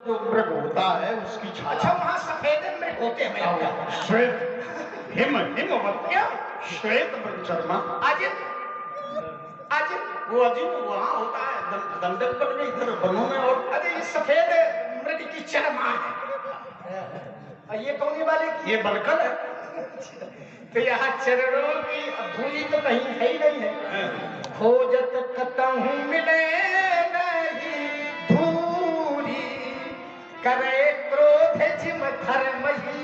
जो मृग होता है उसकी अच्छा छाया वहाँ सफेद मृग होते हैं मेरा क्या? श्वेत हिमवत्या श्वेत मृग शर्मा अजित अजित वो अजीब वहाँ होता है दंडक पर में इधर बनों में और अरे ये सफेद मृग की चरमा है और ये कौन वाले की? ये बलकल है। तो यहाँ चरणों की धूली तो कहीं है ही नहीं है। खोजत कतहूँ मिले नहीं धूली करे क्रोध जिम धर्मही।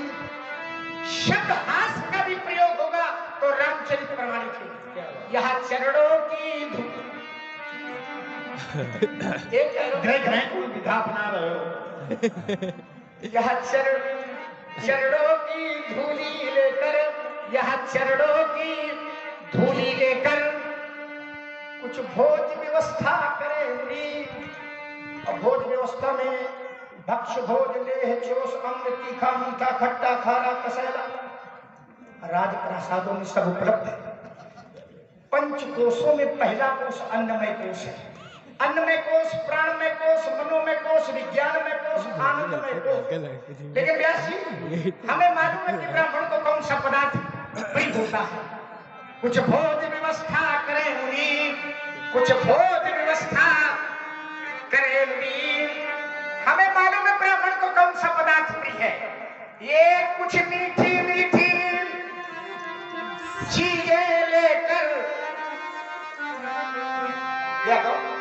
शब्द हास का भी प्रयोग होगा तो रामचरित प्रमाणित है। यहाँ चरणों की धूली देख रहे कोई विधा बना रहे हो। यह चरणों की धूली लेकर यह चरणों की धूली लेकर कुछ भोज व्यवस्था करेंगी। और भोज व्यवस्था में भक्ष भोज लेह चोस अम्ल तीखा मीठा खट्टा खारा कसैला राज प्रसादों में सब उपलब्ध है। पंच कोशों में पहला कोश अन्नमय कोश है। अन्नमय कोश, प्राणमय कोश, मनोमय कोश, विज्ञानमय कोश, आनंदमय कोश। लेकिन व्यास जी हमें मालूम है कि ब्राह्मण को कौन सा पदार्थ प्रिय होता है। कुछ भोज व्यवस्था करें मुनि, कुछ भोज व्यवस्था करें मुनि। हमें मालूम है ब्राह्मण को कौन सा पदार्थ प्रिय है। ये कुछ मीठी मीठी चीजें लेकर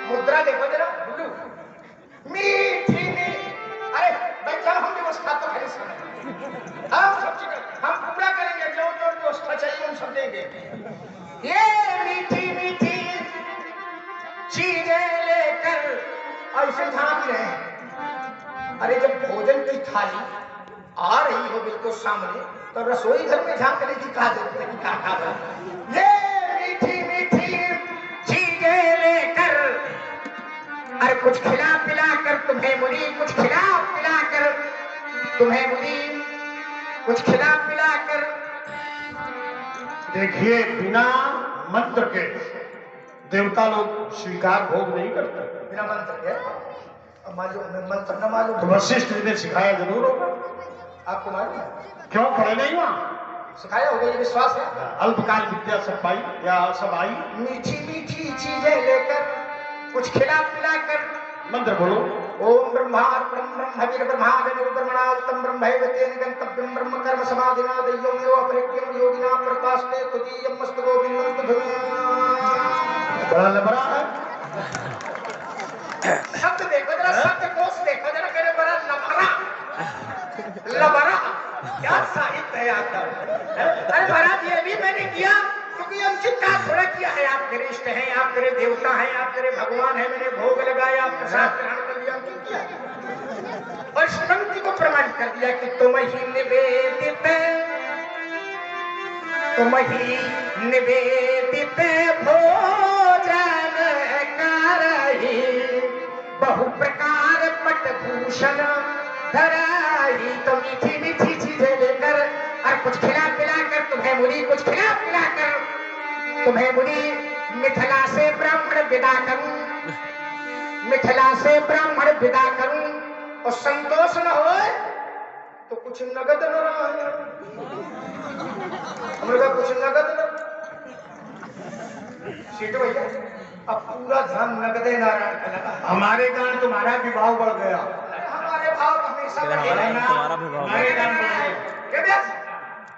मुद्रा देखो जरा मीठी अरे बच्चा हम व्यवस्था तो है हम सब चीज हम पूरा करेंगे जो जो व्यवस्था चाहिए हम सब देंगे। ये मीठी मीठी चीजें लेकर ऐसे झांक रहे हैं। अरे जब भोजन की थाली आ रही हो बिल्कुल सामने तो रसोई घर में झांकने की क्या जरूरत है कि क्या खा रहे। ये मीठी मीठी चीजें लेकर अरे कुछ खिला पिला कर तुम्हें मुनि, कुछ खिला पिला कर तुम्हें मुनि, कुछ खिला पिला कर। देखिए बिना मंत्र के देवता लोग स्वीकार भोग नहीं करते। बिना मंत्र के मालूम मंत्र न मालूम तो वशिष्ठ जी ने सिखाया जरूर होगा। आपको मालूम है? क्यों पढ़े नहीं वहाँ? सिखाया होगा ये विश्वास है। अल्पकाल विद्या सब पाई या सब आई। मीठी मीठी चीजें लेकर कुछ खिला पिला कर मंत्र बोलो। ओम ब्रह्मार्पणं ब्रह्म ब्रह्मा जनो ब्रह्मणास्तं ब्रह्मैव तेन गन्तव्यं ब्रह्म कर्म समाधिना दैवमेव अपरिज्ञं योगिना प्रकाशते तुदीयं मस्तु गोविन्दं तुभ्यं। बड़ा लबड़ा है। शब्द देखो जरा, शब्द कोश देखो जरा, मेरे बड़ा लबड़ा लबड़ा क्या साहित्य है आपका। अरे महाराज ये भी मैंने किया क्योंकि अंकित का थोड़ा किया है। आप मेरे इष्ट हैं, आप मेरे देवता हैं, आप मेरे भगवान हैं। मैंने भोग लगाया, प्रसाद ग्रहण कर लिया, अंकित किया और श्रुति को प्रमाणित कर दिया कि तुम ही निवेदित भोजन करही बहु प्रकार पट भूषण धराई। तो मीठी मीठी चीजें लेकर और कुछ खिला पिला कर तुम्हें मुनि, कुछ खिला पिला कर तुम्हें मुनि मिथिला से ब्राह्मण विदा करूं, मिथिला से ब्राह्मण विदा करूं और संतोष न हो तो कुछ नगद न रहा। कुछ नगद न सीट भैया अब पूरा ध्यान नगदे नारायण का लगा। हमारे कारण तुम्हारा विवाह बढ़ गया। हमारे भाव हमेशा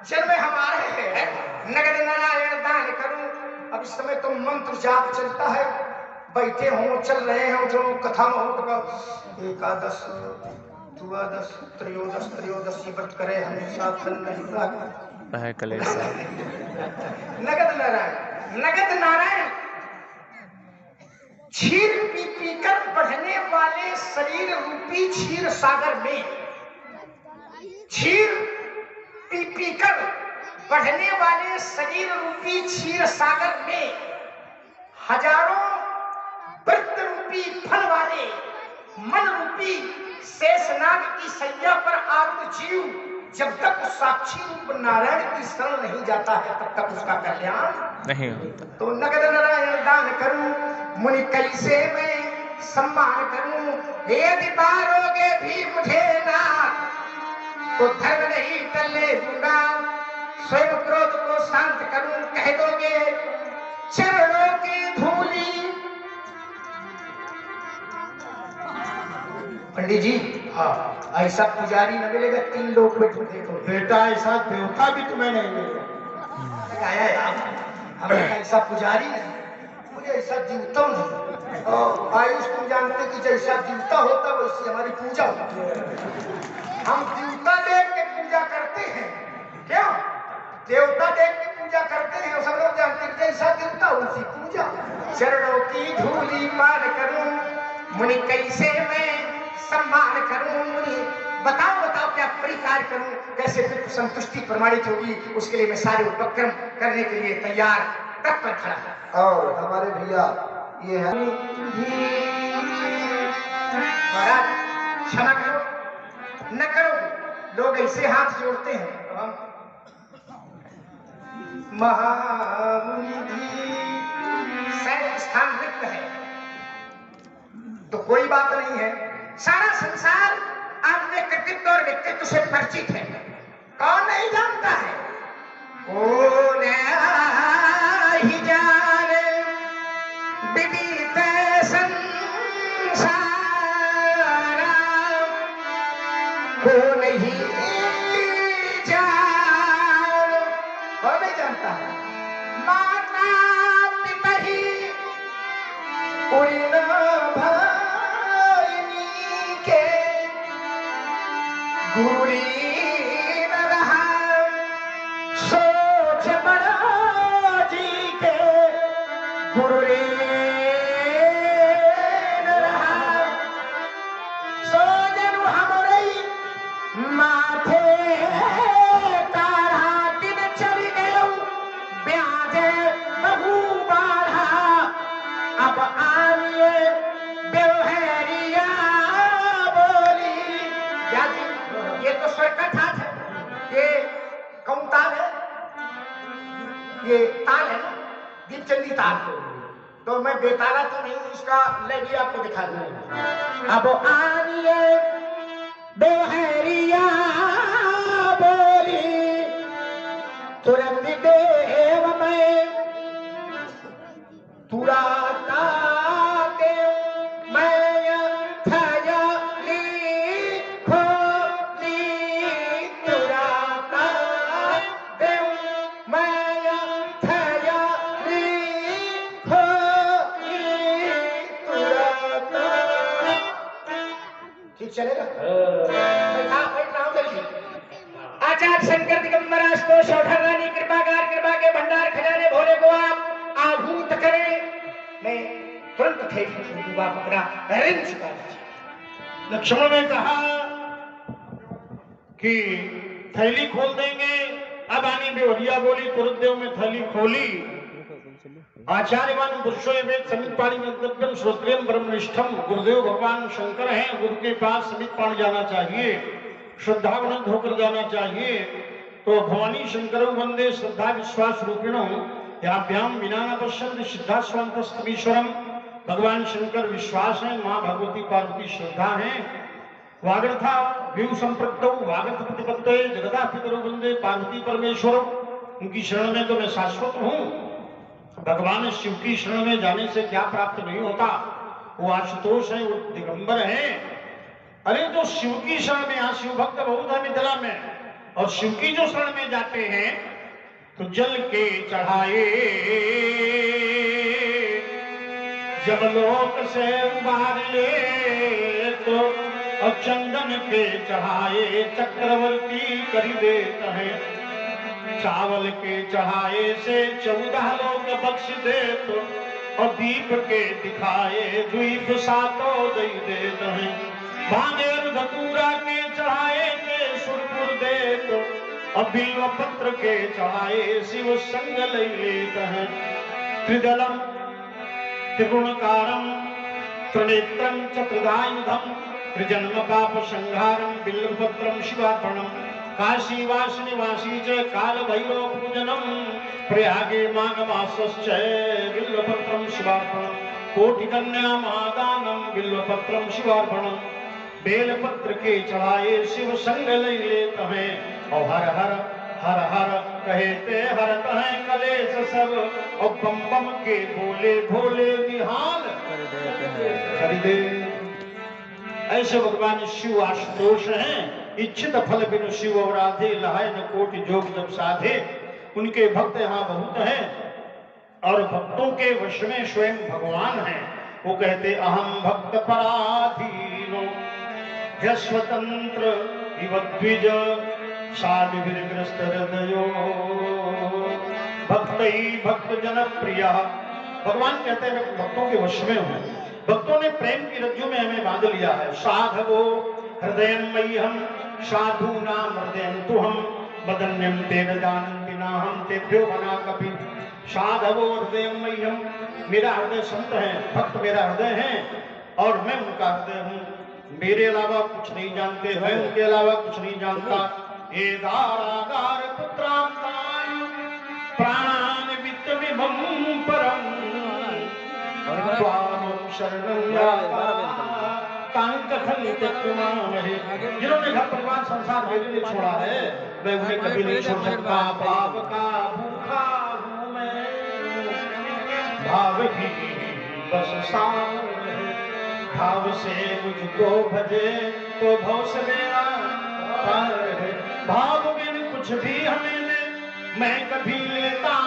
जन्म हमारे है। नगद नारायण दान करूं। अब इस समय तो मंत्र जाप चलता है, बैठे हो चल रहे हैं जो कथा में हो एकादश द्वादश त्रयोदश त्रयोदशी व्रत करे हमेशा फल नहीं पाए। नगद नारायण, नगद नारायण क्षीर पी पीकर बढ़ने वाले शरीर रूपी क्षीर सागर में, क्षीर पी पीकर बढ़ने वाले शरीर रूपी क्षीर सागर में हजारों व्रत रूपी फल वाले मन रूपी शेषनाग की सैया पर आरूढ़ जीव जब तक साक्षी रूप नारायण की शरण नहीं जाता है तब तक उसका कल्याण नहीं होता। तो नगद नारायण दान करूं मुनि कैसे मैं सम्मान करूं। यदि मारोगे भी मुझे ना तो धर्म नहीं टलने दूंगा। स्वयं क्रोध को शांत करूं, कह दोगे चरणों की धूली। पंडित जी, हाँ ऐसा पुजारी न मिलेगा 3 लोग में ढूंढे तो। बेटा, ऐसा देवता भी तुम्हें नहीं मिलेगा। आया यार, हमें ऐसा पुजारी नहीं, मुझे ऐसा जीवता नहीं। और आयुष तुम जानते कि जैसा जीवता होता वैसी हमारी पूजा होती है। हम देवता देख के पूजा करते हैं, क्यों? देवता देख के पूजा करते हैं, सब लोग जानते हैं जैसा देवता उसी पूजा। चरणों की धूली पार करूं मुनि, कैसे मैं सम्मान करूं मुनि। बताओ बताओ क्या परिकार करूं, कैसे फिर संतुष्टि प्रमाणित होगी, उसके लिए मैं सारे उपक्रम करने के लिए तैयार तत्पर खड़ा हूं। और हमारे भैया ये है महाराज क्षमा करो, न करो। लोग ऐसे हाथ जोड़ते हैं तो हम महामुनि भी सैन स्थान रिक्त है तो कोई बात नहीं है। सारा संसार आपके कृतित्व और व्यक्तित्व से परिचित है, कौन नहीं जानता है? कौन ही जाने विदित संसार, कौन ही जाने, कौन नहीं जानता है? माता पिता ही उड़ीन गुरुरी न रहा, सोच बड़ा जी के गुरुरी न रहा। सोजन हमरे माथे काढ़ा, दिन चल गए ब्याजे बहु बाढ़ा। अब आनिए बेवहरिया बोली। ब्याजी, ये तो स्वर का ठाठ है, ये कौन ताल है? ये ताल है ना, दीपचंदी ताल। तो मैं बेताला तो नहीं, इसका लय भी आपको दिखा दूंगा। अब आनिए बेहरिया बोली, तुरंत देव में तुराता चलेगा। आचार्य शंकर दिगंबर आशुतोष शौधर रानी कृपागार कृपा के भंडार खजाने भोले को आप आहूत करें। मैं तुरंत थे आप अपना ऋण चुका दीजिए। लक्ष्मण ने कहा कि थैली खोल देंगे। अब आनी बेवरिया बोली, तुरंत देव में थैली खोली। आचार्यवान पुरुषों वेद समित पाणी में श्रोत्रियम ब्रह्मनिष्ठम, गुरुदेव भगवान शंकर हैं। गुरु के पास समित पाणी जाना चाहिए, श्रद्धावनंद होकर जाना चाहिए। तो भवानी शंकर वंदे श्रद्धा विश्वास रूपिणो याभ्याम विना न पश्यन्ति सिद्धास्वान्तस्तमीश्वरम। भगवान शंकर विश्वास है, माँ भगवती पार्वती श्रद्धा है। वागर्था व्यू संप्रक्तौ वागर्थ प्रतिपत्ते जगदा पितरो वंदे पार्वती परमेश्वर। उनकी शरण में तो मैं शाश्वत हूँ। भगवान शिव की शरण में जाने से क्या प्राप्त नहीं होता। वो आशुतोष है, वो दिगंबर है। अरे जो शिव की शरण में, यहाँ शिव भक्त बहुत है मिथिला में, और शिव की जो शरण में जाते हैं तो जल के चढ़ाए जब लोक से उबार ले, तो और चंदन के चढ़ाए चक्रवर्ती कर देता है। चावल के चढ़ाए से 14 लोग बख्श दे, तो और दीप के दिखाए द्वीप सातों दे देते हैं। भांगेर धतूरा के चढ़ाए के सुरपुर दे, तो और बिल्व पत्र के चढ़ाए शिव संग ले लेते हैं। त्रिदलम त्रिगुणकारम त्रिनेत्रम चतुर्धायुधम, त्रिजन्म पाप संहारम बिल्वपत्रम शिवार्पणम। काशी वास निवासी च काल भैरव पूजनम, प्रयागे माघ मासश्च बिल्वपत्रम शिवार्पणम। कोटि कन्या महादानम बिल्वपत्रम शिवार्पणम, बेलपत्र के चढ़ाए शिव संग लई लेत हैं, और हर हर हर हर कहते हरत हैं कलेश सब, और बम बम के बोले भोले निहाल कर दे। ऐसे भगवान शिव आशुतोष हैं, इच्छित फल बिनु शिव अवराधे, लहाय न कोटि जोग जब साधे। उनके भक्त यहाँ बहुत हैं और भक्तों के वश में स्वयं भगवान हैं। वो कहते अहम भक्त पराधीनो स्वतंत्र विद्विज साधुभिर्ग्रस्त हृदयो भक्त ही भक्त जन प्रिय। भगवान कहते हैं मैं भक्तों के वश में हूँ, भक्तों ने प्रेम की रज्जु में हमें बांध लिया है। साधवो हृदय मह्यम साधु नाम हृदय तु हम बदन्यम तेन जानन्ति ना हम तेभ्यो बना कपि। साधवो हृदय मह्यम, मेरा हृदय संत है, भक्त मेरा हृदय है और मैं उनका हृदय हूँ। मेरे अलावा कुछ नहीं जानते, मैं उनके अलावा कुछ नहीं जानता। हे दारागार पुत्रांतान प्राणान वित्त विभम परम स्वामं शरणं जिन्होंने घर परिवार संसार मेरे लिए छोड़ा है, मैं उन्हें कभी नहीं छोड़ सकता। पाप का भूखा हूँ मैं, भाव ही बस सार है, भाव से मुझको भजे तो भव से मेरा पार है। भाव बिन कुछ भी हमें ले मैं कभी लेता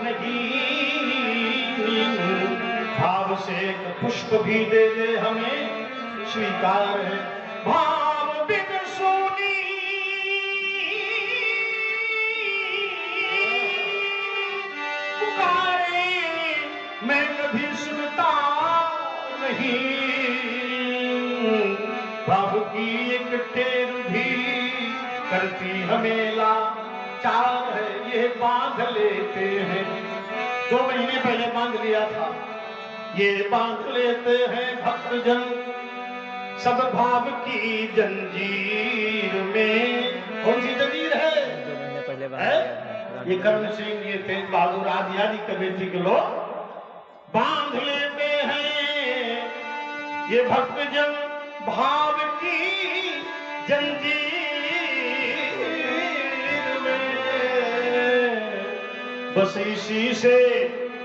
नहीं, भाव से एक पुष्प भी दे दे हमें स्वीकार है। भाव बिन सोनी पुकारे मैं कभी सुनता नहीं, भाव की एक टेर भी करती हमें लाचार है। ये बांध लेते हैं, 2 महीने पहले बांध लिया था, ये बांध लेते हैं भक्तजन सब भाव की जंजीर में। कौन सी जंजीर है? 2 महीने पहले बांध ये करण सिंह, ये तेज बहादुर आदि आदि कमेटी के लोग बांध लेते हैं ये भक्तजन भाव की जंजीर में। बस इसी से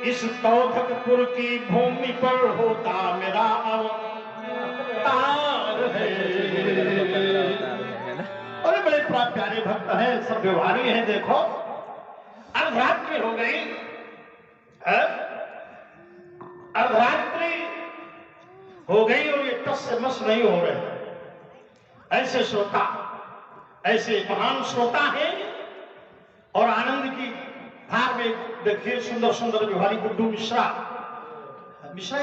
इस तौधकपुर की भूमि पर होता मेरा अवतार है। अरे बड़े प्यारे भक्त हैं, सब व्यवहारी हैं। देखो अर्धरात्रि हो गई, अर्धरात्रि हो गई और ये टस से मस नहीं हो रहे। ऐसे श्रोता, ऐसे महान श्रोता हैं और आनंद की धार में देखिए सुंदर सुंदर व्यवहारी गुड्डू मिश्रा, मिश्रा